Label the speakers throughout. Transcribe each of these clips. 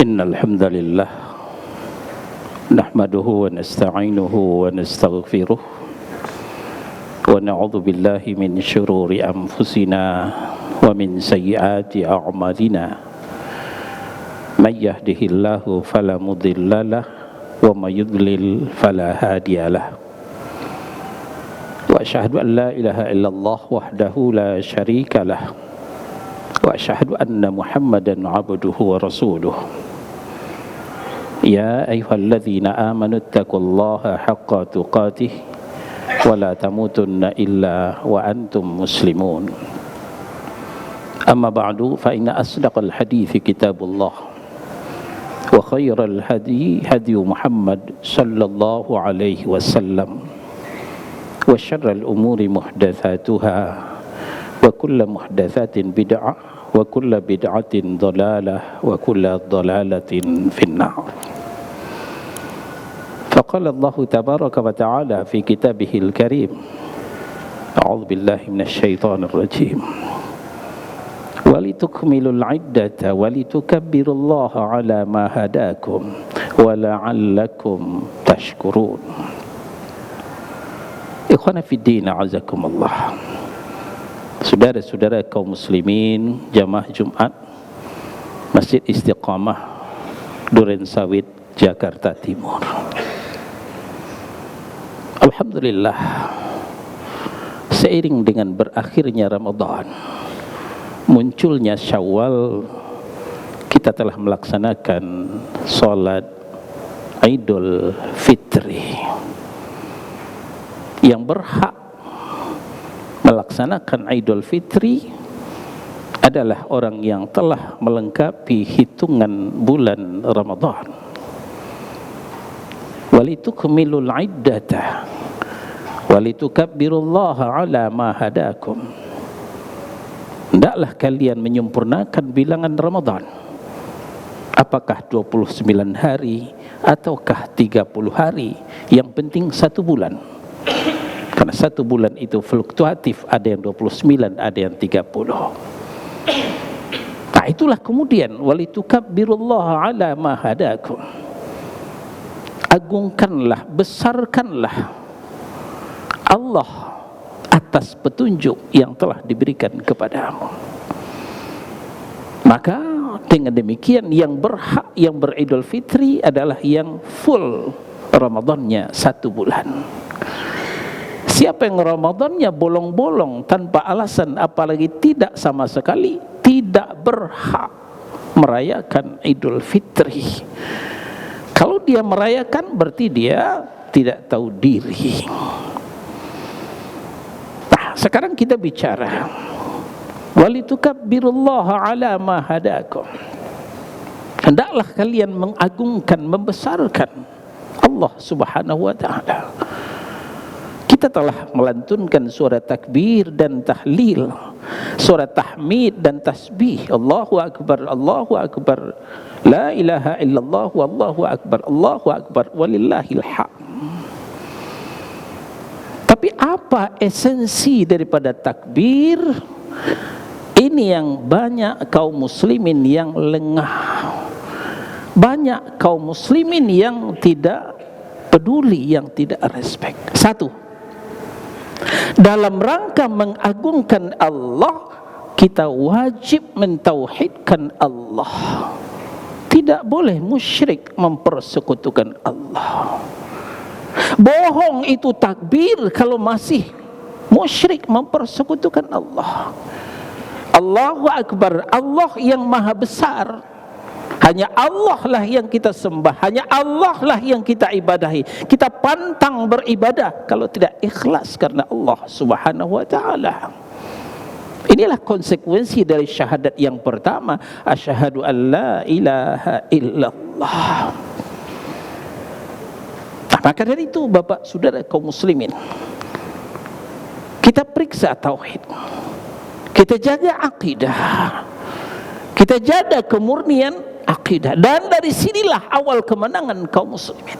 Speaker 1: إن الحمد لله نحمده ونستعينه ونستغفره ونعوذ بالله من شرور أنفسنا ومن سيئات أعمالنا من يهده الله فلا مضل له ومن يضلل فلا هادي له وأشهد أن لا إله إلا الله وحده لا شريك له وأشهد أن محمدا عبده ورسوله يا أيها الذين آمنوا اتقوا الله حق تقاته ولا تموتن إلا وأنتم مسلمون أما بعد فإن أصدق الحديث كتاب الله وخير الهدي هدي محمد صلى الله عليه وسلم وشر الأمور محدثاتها وكل محدثات بدعة وكل بدعة ضلالة وكل ضلالة في النار. فقال الله تبارك وتعالى في كتابه الكريم أعوذ بالله من الشيطان الرجيم ولتكملوا العدة ولتكبروا الله على ما هداكم ولعلكم تشكرون. Ikhwana fi din, azakumullah. Saudara-saudara kaum muslimin, jamaah Jumat Masjid Istiqamah Duren Sawit, Jakarta Timur. Alhamdulillah, seiring dengan berakhirnya Ramadan, munculnya Syawal, kita telah melaksanakan salat Idul Fitri. Yang berhak melaksanakan Idul Fitri adalah orang yang telah melengkapi hitungan bulan Ramadan. Walitukmilul iddata walitukabbirullaha ala ma hadakum. Hendaklah kalian menyempurnakan bilangan Ramadan. Apakah 29 hari ataukah 30 hari, yang penting 1 bulan. Karena 1 bulan itu fluktuatif, ada yang 29, ada yang 30. Nah, itulah kemudian walitukabbirullaha ala ma hadakum. Agungkanlah, besarkanlah Allah atas petunjuk yang telah diberikan kepadamu. Maka dengan demikian yang berhak, yang beridul fitri adalah yang full Ramadannya 1 bulan. Siapa yang Ramadannya bolong-bolong tanpa alasan, apalagi tidak sama sekali, tidak berhak merayakan Idul Fitri. Kalau dia merayakan berarti dia tidak tahu diri. Nah, sekarang kita bicara walitukabbirullaha ala ma hadakum. Hendaklah kalian mengagungkan, membesarkan Allah Subhanahu wa ta'ala. Kita telah melantunkan surat takbir dan tahlil, surat tahmid dan tasbih. Allahu akbar, Allahu akbar, la ilaha illallah, wallahu akbar, walillahil hamd. Tapi apa esensi daripada takbir? Ini yang banyak kaum muslimin yang lengah, banyak kaum muslimin yang tidak peduli, yang tidak respect. Satu, dalam rangka mengagungkan Allah, kita wajib mentauhidkan Allah. Tidak boleh musyrik, mempersekutukan Allah. Bohong itu takbir kalau masih musyrik, mempersekutukan Allah. Allahu Akbar, Allah yang maha besar. Hanya Allah lah yang kita sembah, hanya Allah lah yang kita ibadahi. Kita pantang beribadah kalau tidak ikhlas karena Allah Subhanahu wa ta'ala. Inilah konsekuensi dari syahadat yang pertama, asyhadu an la ilaha illallah. Nah, maka dari itu Bapak Saudara kaum muslimin, kita periksa tauhid, kita jaga akidah, kita jaga kemurnian akidah, dan dari sinilah awal kemenangan kaum muslimin.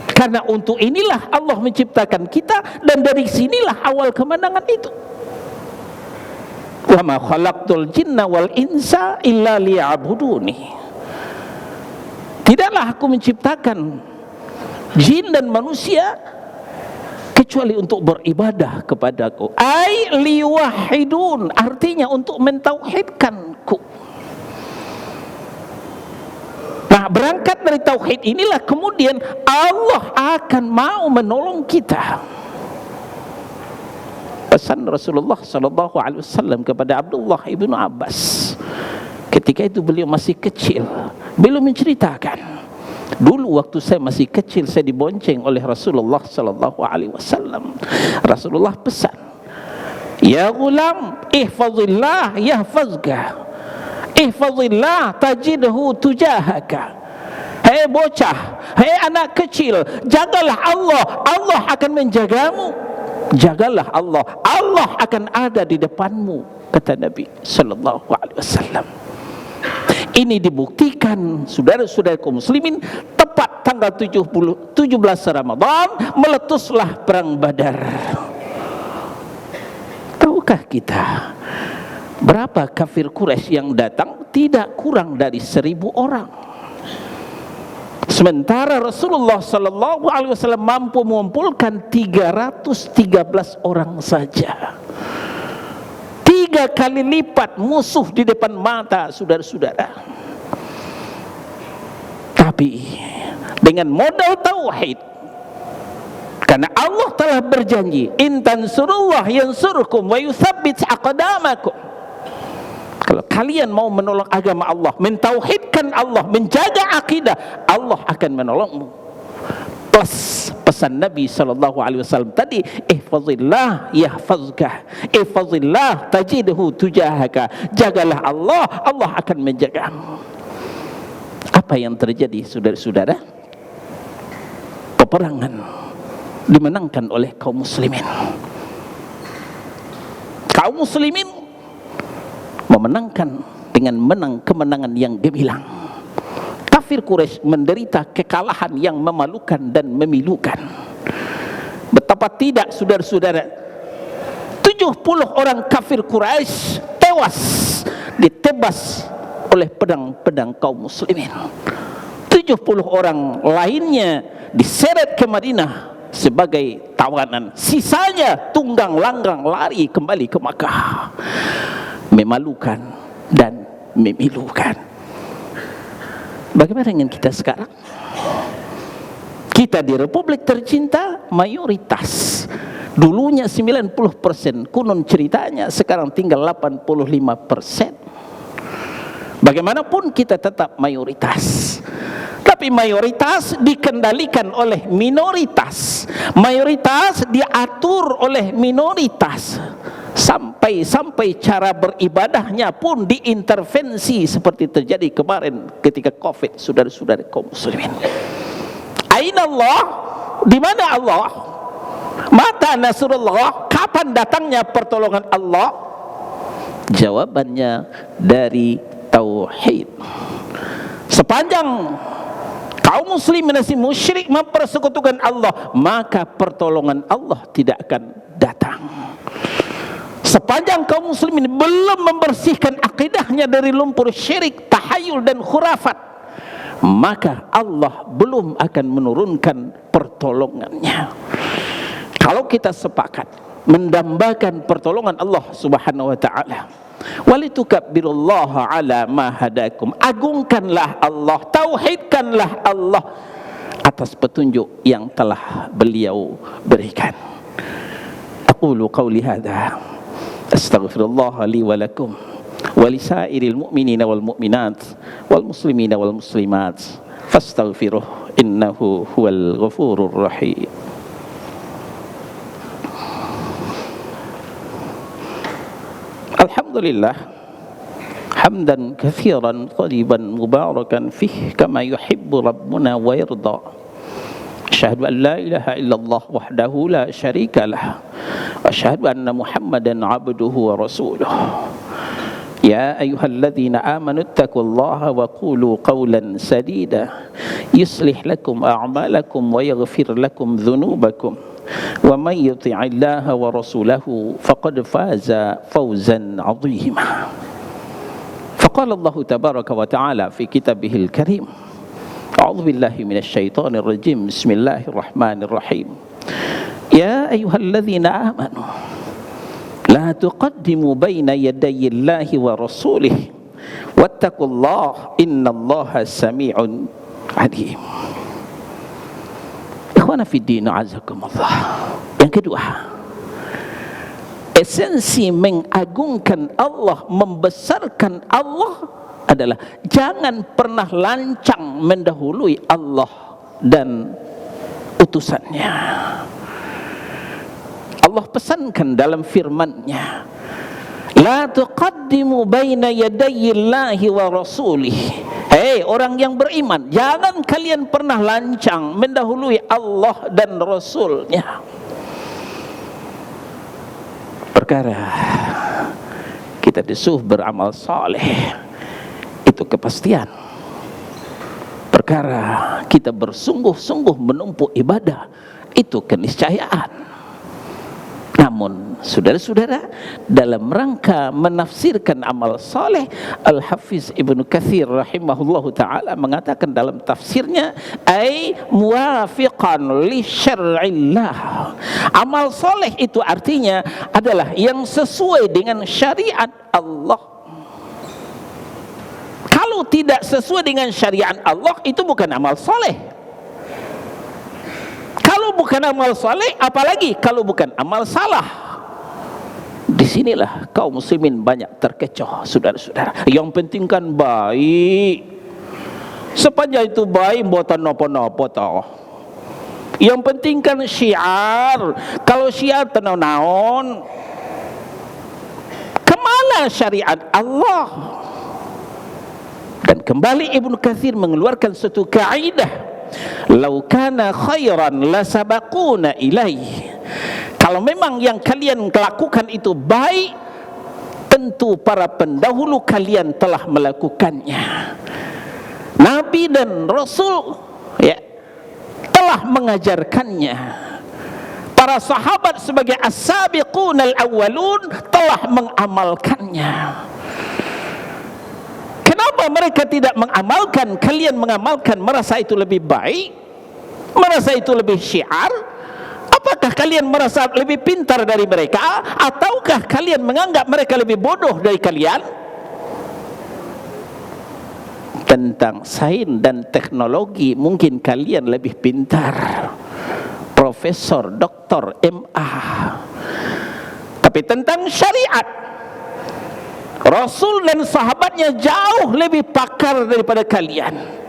Speaker 1: Karena untuk inilah Allah menciptakan kita, dan dari sinilah awal kemenangan itu. Wa ma khalaqtul jinna wal insa illa liya'buduni. Tidaklah aku menciptakan jin dan manusia kecuali untuk beribadah kepadaku. Ai liwahidun, artinya untuk mentauhidkanku. Nah, berangkat dari tauhid inilah kemudian Allah akan mau menolong kita. Pesan Rasulullah sallallahu alaihi wasallam kepada Abdullah ibnu Abbas ketika itu beliau masih kecil, beliau menceritakan, dulu waktu saya masih kecil saya dibonceng oleh Rasulullah sallallahu alaihi wasallam. Rasulullah pesan, ya gulam, ihfazillah yahfazka, ihfazillah tajidhu tujahaka. Hei bocah, hei anak kecil, jagalah Allah, Allah akan menjagamu. Jagalah Allah, Allah akan ada di depanmu, kata Nabi sallallahu alaihi wasallam. Ini dibuktikan saudara-saudara kaum muslimin, tepat tanggal 17 Ramadan meletuslah perang Badar. Tahukah kita berapa kafir Quraisy yang datang? Tidak kurang dari 1000 orang. Sementara Rasulullah sallallahu alaihi wasallam mampu mengumpulkan 313 orang saja. 3 kali lipat musuh di depan mata saudara-saudara. Tapi dengan modal tauhid, karena Allah telah berjanji, in tansurullah yansurkum wa yutsabbit aqdamakum. Kalau kalian mau menolong agama Allah, mentauhidkan Allah, menjaga akidah, Allah akan menolongmu. Plus pesan Nabi sallallahu alaihi wasallam tadi, ihfazillah yahfazka, ihfazillah tajidhu tujahaka. Jagalah Allah, Allah akan menjagamu. Apa yang terjadi saudara-saudara? Peperangan dimenangkan oleh kaum muslimin. Kaum muslimin memenangkan dengan kemenangan yang gemilang. Kafir Quraisy menderita kekalahan yang memalukan dan memilukan. Betapa tidak saudara-saudara, 70 orang kafir Quraisy tewas ditebas oleh pedang-pedang kaum muslimin. 70 orang lainnya diseret ke Madinah sebagai tawanan. Sisanya tunggang langgang lari kembali ke Makkah. Memalukan dan memilukan. Bagaimana dengan kita sekarang? Kita di Republik tercinta mayoritas. Dulunya 90%, konon ceritanya sekarang tinggal 85%. Bagaimanapun kita tetap mayoritas. Tapi mayoritas dikendalikan oleh minoritas. Mayoritas diatur oleh minoritas. Sampai cara beribadahnya pun diintervensi seperti terjadi kemarin ketika Covid, saudara-saudara kaum muslimin. Aina Allah? Di mana Allah? Mata nasrullah? Kapan datangnya pertolongan Allah? Jawabannya dari tauhid. Sepanjang kaum muslimin masih musyrik mempersekutukan Allah, maka pertolongan Allah tidak akan datang. Sepanjang kaum muslimin belum membersihkan akidahnya dari lumpur syirik, tahayul dan khurafat, maka Allah belum akan menurunkan pertolongannya. Kalau kita sepakat mendambakan pertolongan Allah Subhanahu wa taala, walitukabbirullaha ala ma hadakum, agungkanlah Allah, tauhidkanlah Allah atas petunjuk yang telah beliau berikan. Aqulu qawli hadza, astaghfirullah li wa lakum wa lisairil mu'minina wal mu'minat wal muslimina wal muslimat fastaghfiruh innahu huwal ghafurur rahim. Alhamdulillah hamdan katsiran thayyiban mubarakan fih kama yuhibbu rabbuna wa yarda. Asyhadu an la ilaha illallah wahdahu la syarika lah wa asyhadu anna Muhammadan abduhu wa rasuluh. Ya ayyuhalladzina amanu taqullaha wa qulu qawlan sadida yuslih lakum a'malakum wa yaghfir lakum dhunubakum wa may yuti'illaha wa rasulahu faqad faza fawzan 'azima. Faqala Allah tabaraka wa ta'ala fi kitabihil karim, A'udzubillahi minasyaitonirrajim. Bismillahirrahmanirrahim. Ya ayyuhalladzina amanu la tuqaddimu baina yadayillahi wa rasulih wattaqullaha innallaha sami'un alim. Ikhwana fiddin, azakumullah. Yang kedua, esensi mengagungkan Allah, membesarkan Allah adalah jangan pernah lancang mendahului Allah dan utusannya. Allah pesankan dalam firman-Nya, la tuqaddimu baina yadayillahi wa rasulih. Hei orang yang beriman, jangan kalian pernah lancang mendahului Allah dan Rasul-Nya. Perkara kita disuruh beramal saleh, itu kepastian. Perkara kita bersungguh-sungguh menumpuk ibadah, itu keniscayaan. Namun saudara-saudara, dalam rangka menafsirkan amal saleh, Al-Hafiz Ibnu Katsir rahimahullahu ta'ala mengatakan dalam tafsirnya, ay muwafiqan li syar'illah. Amal saleh itu artinya adalah yang sesuai dengan syariat Allah. Kalau tidak sesuai dengan syariat Allah, itu bukan amal saleh. Kalau bukan amal saleh, apalagi kalau bukan amal salah. Disinilah kaum muslimin banyak terkecoh, saudara-saudara. Yang penting kan baik. Sepanjang itu baik, buatan nopo-nopo tau. Yang penting kan syiar. Kalau syiar tenau-naon, kemana syariat Allah? Dan kembali Ibnu Katsir mengeluarkan satu kaidah, lau kana khairan lasabaquna ilaih. Kalau memang yang kalian lakukan itu baik, tentu para pendahulu kalian telah melakukannya. Nabi dan Rasul ya telah mengajarkannya. Para sahabat sebagai as-sabiqun al-awwalun telah mengamalkannya. Kenapa mereka tidak mengamalkan? Kalian mengamalkan, merasa itu lebih baik, merasa itu lebih syiar. Apakah kalian merasa lebih pintar dari mereka, ataukah kalian menganggap mereka lebih bodoh dari kalian? Tentang sains dan teknologi mungkin kalian lebih pintar, profesor, doktor, MA. Tapi tentang syariat, Rasul dan sahabatnya jauh lebih pakar daripada kalian.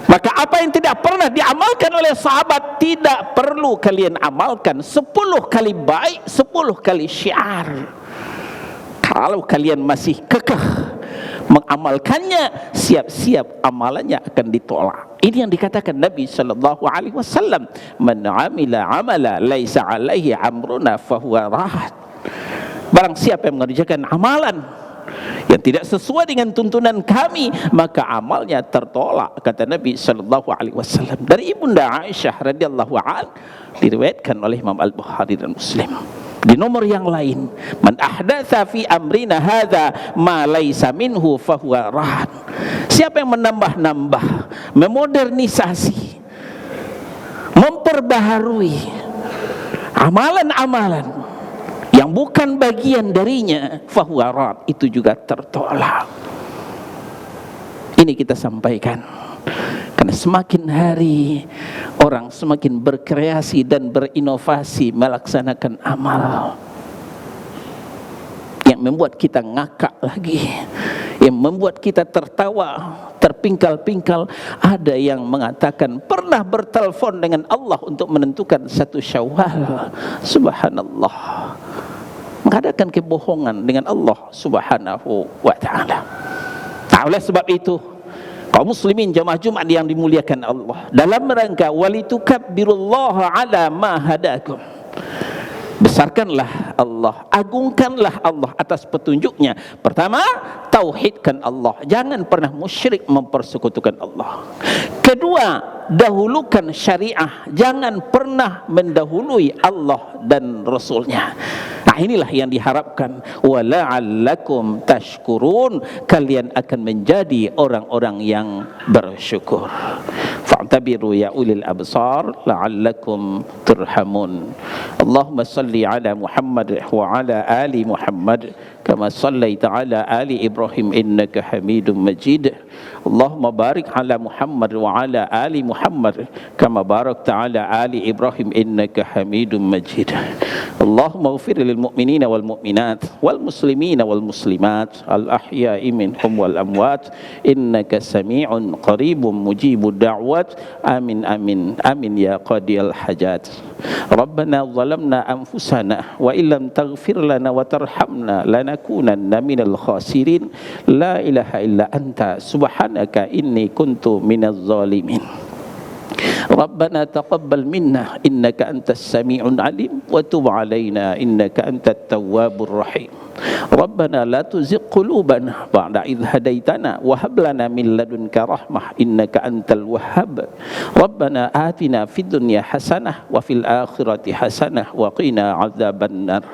Speaker 1: Maka apa yang tidak pernah diamalkan oleh sahabat, tidak perlu kalian amalkan. 10 kali baik, 10 kali syiar. Kalau kalian masih kekeh mengamalkannya, siap-siap amalannya akan ditolak. Ini yang dikatakan Nabi SAW, man amila amala laisa alaihi amruna fahuwa rahat. Barang siapa yang mengerjakan amalan yang tidak sesuai dengan tuntunan kami, maka amalnya tertolak, kata Nabi SAW. Dari Ibunda Aisyah radhiyallahu an, diriwayatkan oleh Imam Al-Bukhari dan Muslim. Di nomor yang lain, man ahdatsa fi amrina hadza ma laisa minhu fahuwa rahan. Siapa yang menambah-nambah, memodernisasi, memperbaharui amalan-amalan yang bukan bagian darinya, fahuwa rad, itu juga tertolak. Ini kita sampaikan karena semakin hari orang semakin berkreasi dan berinovasi melaksanakan amal yang membuat kita ngakak lagi, yang membuat kita tertawa, terpingkal-pingkal. Ada yang mengatakan pernah bertelepon dengan Allah untuk menentukan 1 Syawal. Subhanallah, mengadakan kebohongan dengan Allah Subhanahu wa ta'ala. Nah, oleh sebab itu, kaum muslimin jamaah Jumat yang dimuliakan Allah, dalam rangka walitukabbirullaha ala ma hadakum, besarkanlah Allah, agungkanlah Allah atas petunjuknya. Pertama, tauhidkan Allah, jangan pernah musyrik, mempersekutukan Allah. Kedua, dahulukan syariah, jangan pernah mendahului Allah dan Rasulnya. Nah, Nah, inilah yang diharapkan, wala'allakum tashkurun, kalian akan menjadi orang-orang yang bersyukur. Fa'tabiru ya ulil absar la'allakum turhamun. Allahumma salli ala Muhammad wa ala ali Muhammad kama sallaita ala ali Ibrahim innaka Hamidum Majid. Allahumma barik ala Muhammad wa ala ali Muhammad kama barakta ala ali Ibrahim innaka Hamidum Majid. Allahumma ighfir lil mu'minina wal mu'minat wal muslimina wal muslimat al ahya'i minhum wal amwat innaka sami'un qaribun mujibud da'wat. Amin amin amin ya qadiyal hajat. Rabbana zalamna anfusana wa illam taghfir lana wa tarhamna lanakunanna minal khasirin. La ilaha illa anta subhanaka inni kuntu minaz zalimin. Rabbana taqabbal minna innaka antas sami'un alim wa tub alaina innaka antat tawwabur rahim. Rabbana la tuzigh qulubana ba'da idh hadaitana wa hab lana min ladunka rahmah innaka antal wahhab. Rabbana atina fid dunya hasanah wa fil akhirati hasanah wa qina adzabannar.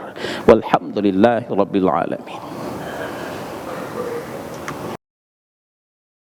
Speaker 1: Walhamdulillahi rabbil alamin.